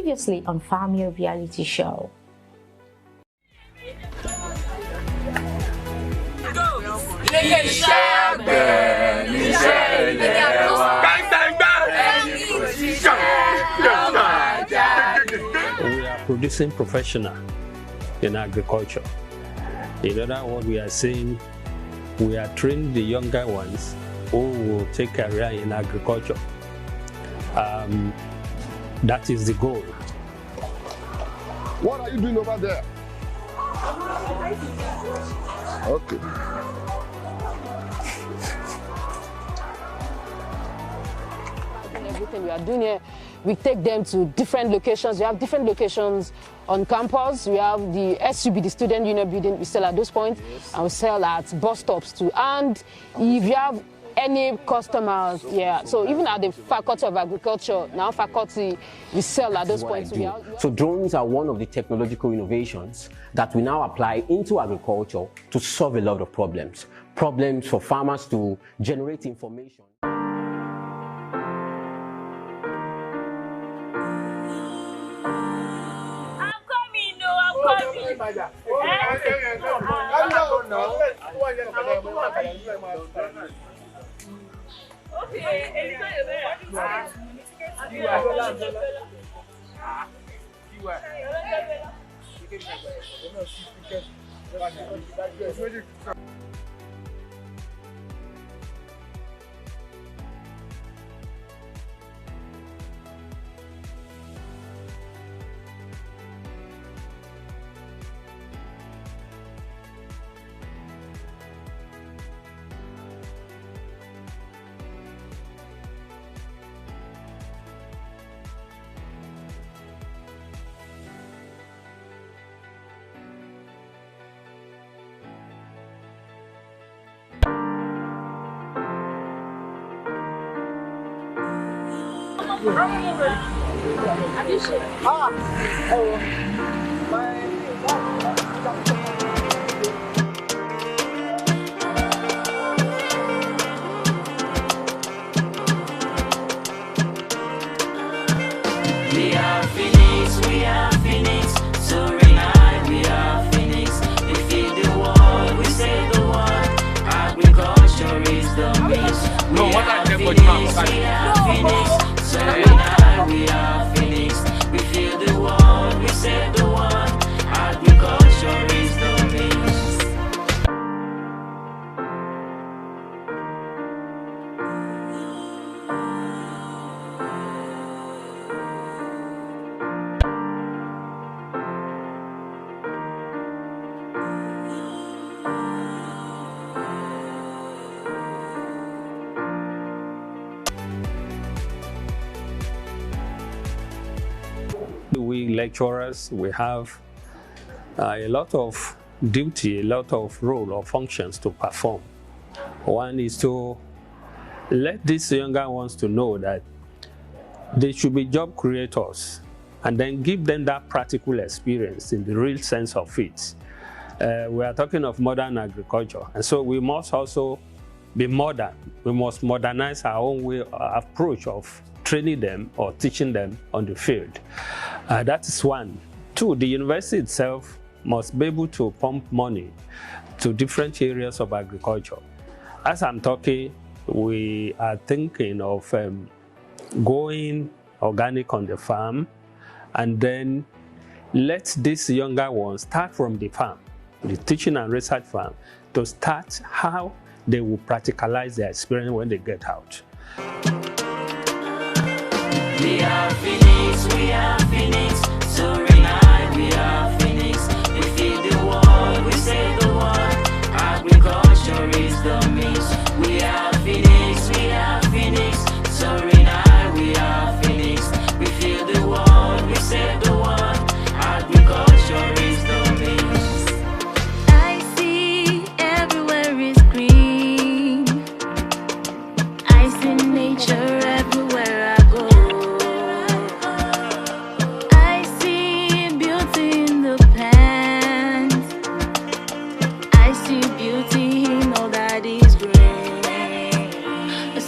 Previously on Farmer Reality Show. We are producing professionals in agriculture. In other words, we are saying we are training the younger ones who will take a career in agriculture. That is the goal. What are you doing over there? Okay. Everything we are doing here, we take them to different locations. We have different locations on campus. We have the SUB, the Student Union Building, we sell at those points, yes. And we sell at bus stops too. And if you have any customers, yeah, so even at the Faculty of Agriculture, now faculty, we sell at those points. So drones are one of the technological innovations that we now apply into agriculture to solve a lot of problems. Problems for farmers to generate information. We lecturers, we have a lot of duty, a lot of role or functions to perform. One is to let these younger ones to know that they should be job creators, and then give them that practical experience in the real sense of it. We are talking of modern agriculture, and so we must also be modern. We must modernize our own way, approach of training them or teaching them on the field. That is one. Two, the university itself must be able to pump money to different areas of agriculture. As I'm talking, we are thinking of going organic on the farm, and then let these younger ones start from the farm, the teaching and research farm, to start how they will practicalize their experience when they get out. We are Phoenix, we are Phoenix, so renowned, we are Phoenix. We feed the world, we save the world, agriculture is the means. We are Phoenix, so renowned, we are Phoenix. We feed the world, we save the world, agriculture is the means. I see everywhere is green, I see nature everywhere I go.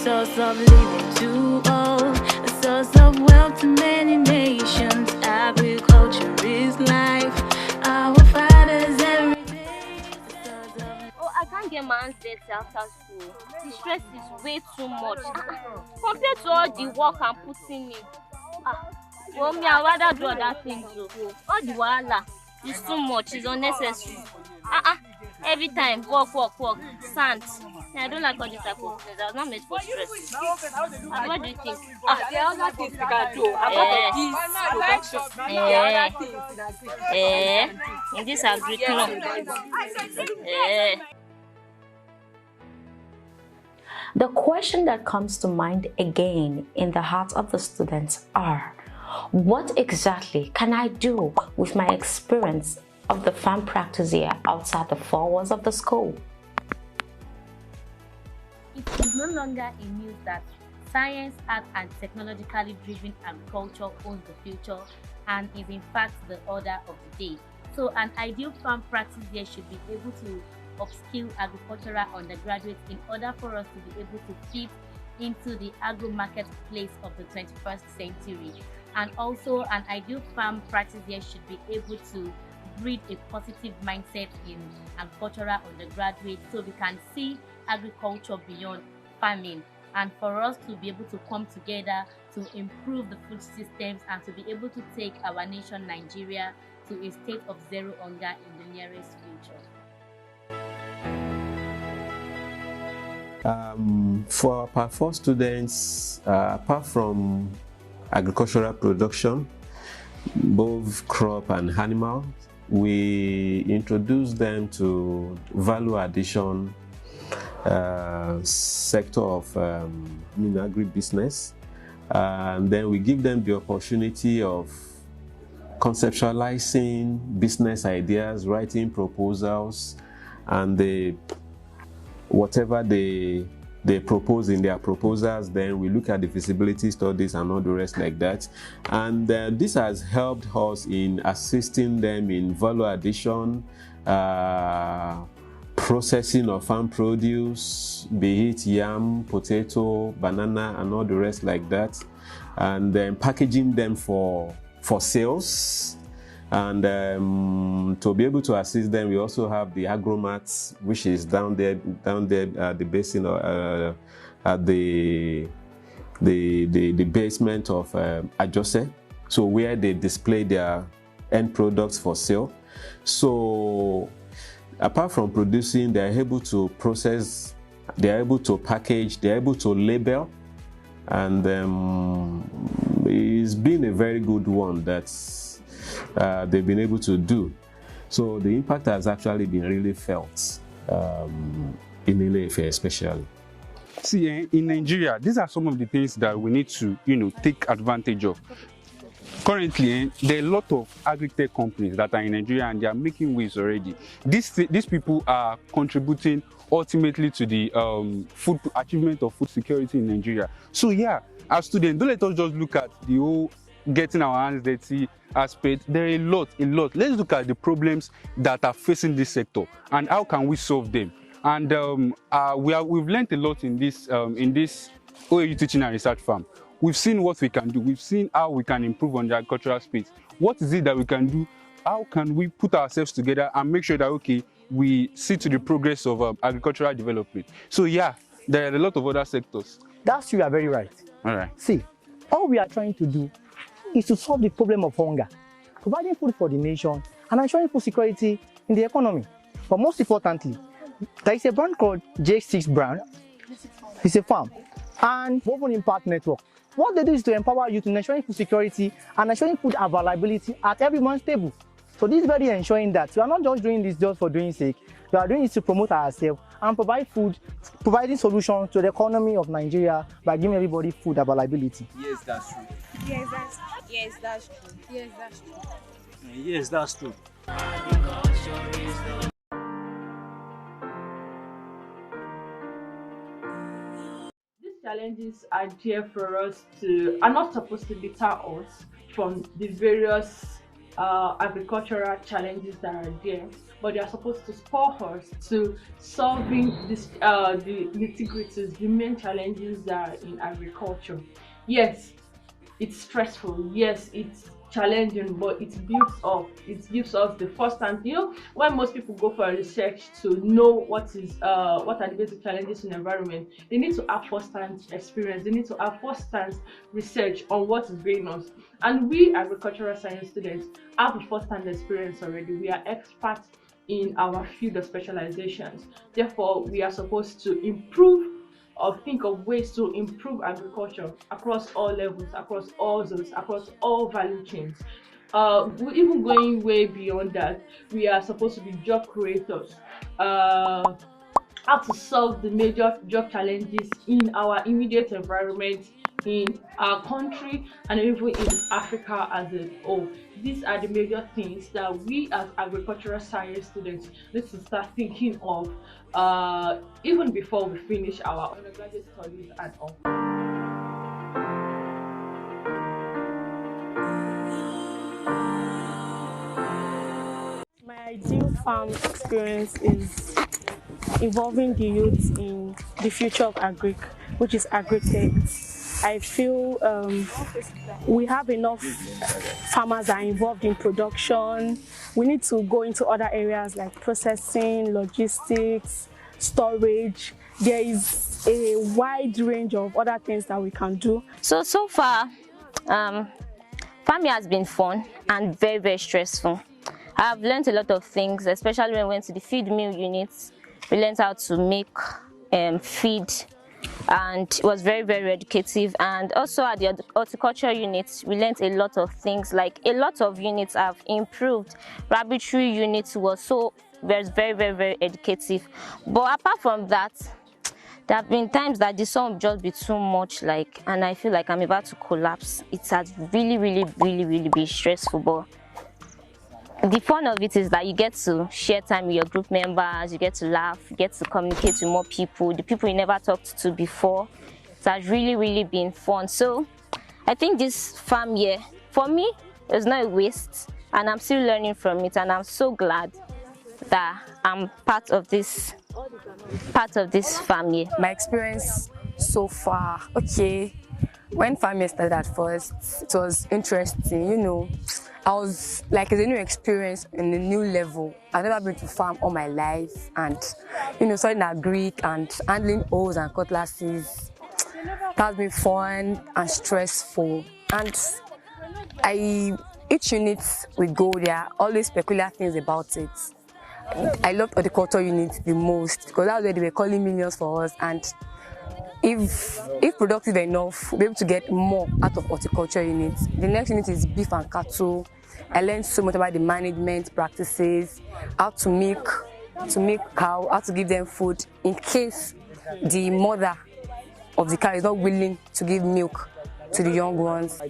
Source of living to all, a source of wealth to many nations. can't get my hands dirty after school. The stress is way too much. Compared to all the work I'm putting in. Well, me, I'd rather do other things. All the wahala is too much, it's unnecessary. Every time, work, sand. I don't like all this type of things. I was not made for stress. What do you think? There are other things you can do. Apart from this production. In this agriculture. The question that comes to mind again in the hearts of the students are, what exactly can I do with my experience of the farm practice here outside the four walls of the school? It is no longer a news that science, art, and technologically driven agriculture owns the future and is in fact the order of the day. So an ideal farm practice here should be able to upskill agricultural undergraduates in order for us to be able to fit into the agro marketplace of the 21st century. And also an ideal farm practice here should be able to breed a positive mindset in agricultural undergraduates so we can see agriculture beyond farming, and for us to be able to come together to improve the food systems and to be able to take our nation Nigeria to a state of zero hunger in the nearest future. For our Part 4 students, apart from agricultural production, both crop and animal, we introduce them to value addition sector of agribusiness, and then we give them the opportunity of conceptualizing business ideas, writing proposals, and whatever they propose in their proposals, then we look at the feasibility studies and all the rest like that. And this has helped us in assisting them in value addition, processing of farm produce, be it yam, potato, banana, and all the rest like that, and then packaging them for sales. And to be able to assist them, we also have the agromats, which is down there at the basin, at the basement of Ajose, so where they display their end products for sale. So apart from producing, they are able to process, they are able to package, they are able to label, and it's been a very good one that they've been able to do. So the impact has actually been really felt in Ile-Ife especially. See, in Nigeria, these are some of the things that we need to, take advantage of. Currently, there are a lot of agri-tech companies that are in Nigeria and they are making waves already. These people are contributing ultimately to the achievement of food security in Nigeria. So yeah, as students, don't let us just look at the whole getting our hands dirty aspect. There are a lot. Let's look at the problems that are facing this sector and how can we solve them. And we've learned a lot in this OAU Teaching and Research Farm. We've seen what we can do. We've seen how we can improve on the agricultural space. What is it that we can do? How can we put ourselves together and make sure that, okay, we see to the progress of agricultural development? So yeah, there are a lot of other sectors. That's true, you are very right. All right. See, all we are trying to do is to solve the problem of hunger, providing food for the nation and ensuring food security in the economy. But most importantly, there is a brand called J6 brand. It's a farm and Woven Impact Network. What they do is to empower you to ensuring food security and ensuring food availability at everyone's table. So this is very ensuring that we are not just doing this just for doing sake. We are doing this to promote ourselves and provide food, providing solutions to the economy of Nigeria by giving everybody food availability. Yes, that's true. Yes, that's true. Yes, that's true. Yes, that's true. Challenges are there for us are not supposed to deter us from the various agricultural challenges that are there, but they are supposed to spur us to solving this, the nitty-gritties, the main challenges that are in agriculture. Yes, it's stressful. Yes, it's challenging, but it builds up. It gives us the first time. You know, when most people go for research to know what are the basic challenges in the environment, they need to have first-hand experience. They need to have first-hand research on what is going on. And we agricultural science students have a first-hand experience already. We are experts in our field of specializations. Therefore, we are supposed to improve or think of ways to improve agriculture across all levels, across all zones, across all value chains. Even going way beyond that, we are supposed to be job creators. How to solve the major job challenges in our immediate environment, in our country, and even in Africa as a whole. These are the major things that we as agricultural science students need to start thinking of even before we finish our undergraduate studies and all. My ideal farm experience is involving the youth in the future of agric, which is agri-tech. I feel we have enough farmers that are involved in production. We need to go into other areas like processing, logistics, storage. There is a wide range of other things that we can do. So far, farming has been fun and very, very stressful. I've learned a lot of things, especially when we went to the feed mill units. We learned how to make feed, and it was very, very educative. And also at the horticulture units, we learned a lot of things. Like a lot of units have improved. Rabbitry units was very, very, very educative. But apart from that, there have been times that the sun will just be too much, and I feel like I'm about to collapse. It has really, really, really, really been stressful. But the fun of it is that you get to share time with your group members, you get to laugh, you get to communicate with more people, the people you never talked to before. It has really, really been fun. So I think this farm year, for me, it was not a waste, and I'm still learning from it, and I'm so glad that I'm part of this farm year. My experience so far, okay, when farm year started at first, it was interesting, you know. I was like, it's a new experience in a new level. I've never been to farm all my life, and you know, studying agric and handling hoes and cutlasses. That has been fun and stressful. And each unit we go, there are always peculiar things about it. I loved horticulture unit the most because that's where they were calling millions for us, and if productive enough, we'll be able to get more out of horticulture units. The next unit is beef and cattle. I learned so much about the management practices, how to milk cow, how to give them food in case the mother of the cow is not willing to give milk to the young ones.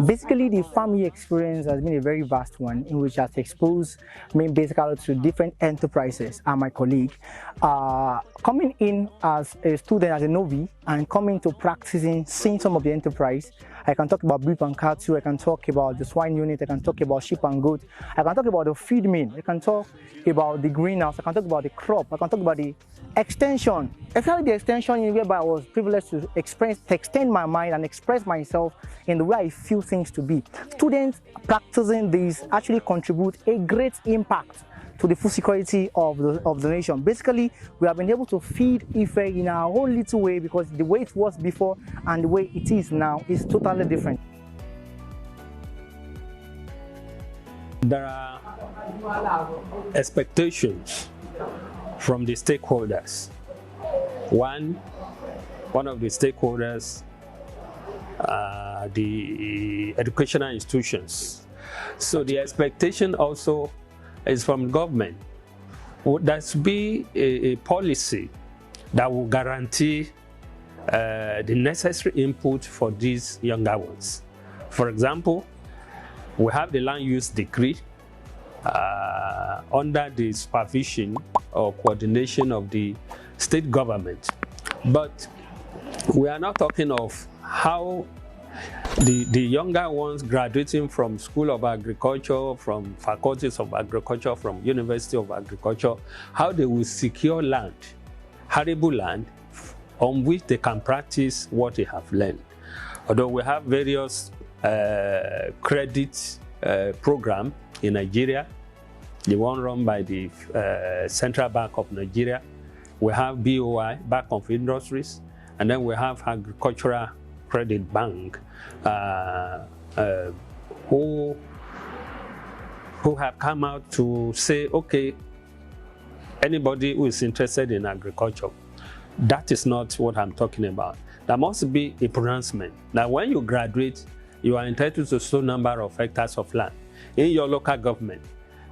Basically, the farm year experience has been a very vast one, in which has exposed me basically to different enterprises and my colleague. Coming in as a student, as a novice, and coming to practicing, seeing some of the enterprise. I can talk about beef and cattle, I can talk about the swine unit, I can talk about sheep and goat, I can talk about the feed mill, I can talk about the greenhouse, I can talk about the crop, I can talk about the extension. Especially the extension whereby I was privileged to extend my mind and express myself in the way I feel things to be. Students practicing this actually contribute a great impact to the food security of the nation. Basically, we have been able to feed Ife in our own little way, because the way it was before and the way it is now is totally different. There are expectations from the stakeholders. One of the stakeholders, the educational institutions. So the expectation also is from government. There should be a policy that will guarantee the necessary input for these younger ones. For example, we have the land use decree under the supervision or coordination of the state government. But we are not talking of how the younger ones graduating from School of Agriculture, from faculties of agriculture, from University of Agriculture, how they will secure land, arable land, on which they can practice what they have learned. Although we have various credit program in Nigeria, the one run by the Central Bank of Nigeria. We have BOI, Bank of Industries, and then we have Agricultural Credit Bank, who have come out to say, okay, anybody who is interested in agriculture, that is not what I'm talking about. There must be a pronouncement. Now, when you graduate, you are entitled to so number of hectares of land in your local government.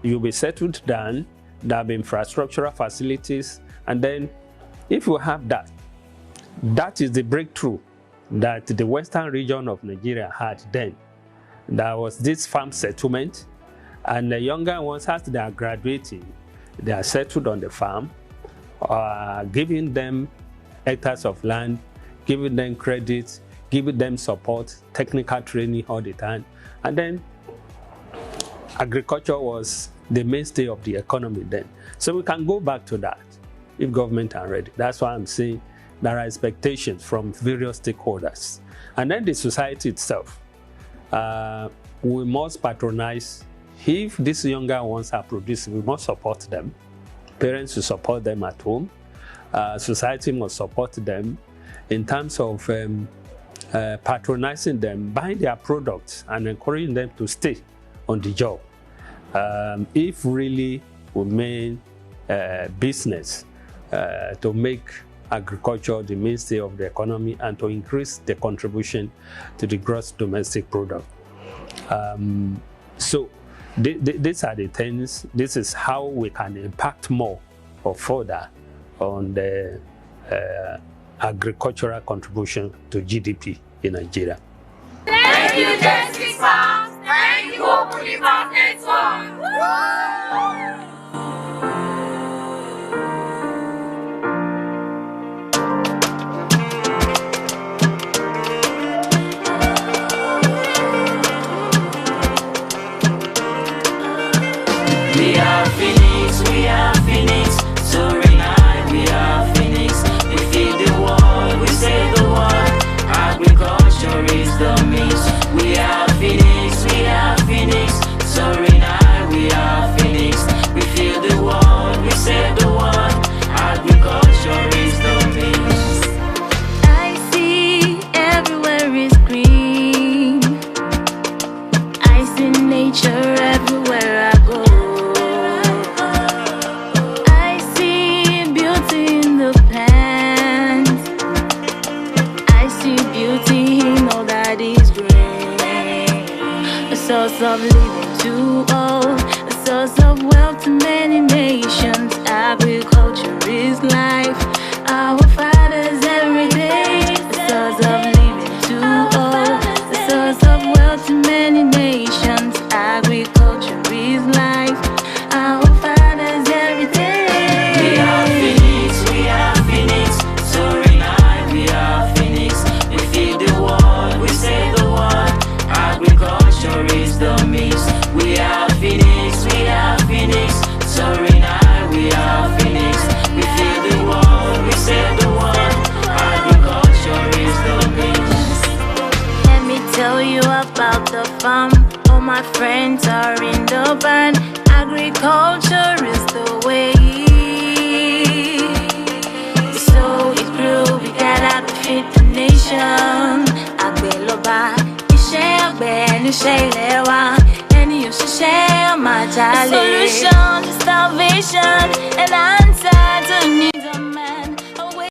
You'll be settled down, there'll be infrastructural facilities, and then if you have that, that is the breakthrough that the western region of Nigeria had then. There was this farm settlement, and the younger ones, as they are graduating, they are settled on the farm, giving them hectares of land, giving them credit, giving them support, technical training all the time. And then agriculture was the mainstay of the economy then. So we can go back to that if government are ready. That's why I'm saying there are expectations from various stakeholders. And then the society itself. We must patronize. If these younger ones are producing, we must support them. Parents will support them at home. Society must support them in terms of patronizing them, buying their products, and encouraging them to stay on the job. If really we mean business to make agriculture the mainstay of the economy and to increase the contribution to the gross domestic product. So these are the things. This is how we can impact more or further on the agricultural contribution to GDP in Nigeria. Thank you, Justice Farms. Thank you, Open Department One. We are Phoenix, Suriname, we are Phoenix. We feed the world, we save the world. Agriculture is the means. We are Phoenix, Suriname, we are Phoenix. We feed the world, we save the world. Agriculture is the means. I see everywhere is green. I see nature everywhere I go. Source of living to all, a source of wealth to many nations. Agriculture is life, our fathers every day. A source of living to all, a source of wealth to many nations. Agriculture is life, our fathers every day. We are Phoenix, Suriname, we are Phoenix. We feed the world, we save the world. Agriculture is the means. We are Phoenix, Suriname, we are Phoenix. We feed the world, we save the world. Agriculture is the means. Let me tell you about the farm. All my friends are in the band. Agriculture is the way. We sow, it grew, we gotta feed the nation. Agbeloba. Solution to starvation, an answer to need.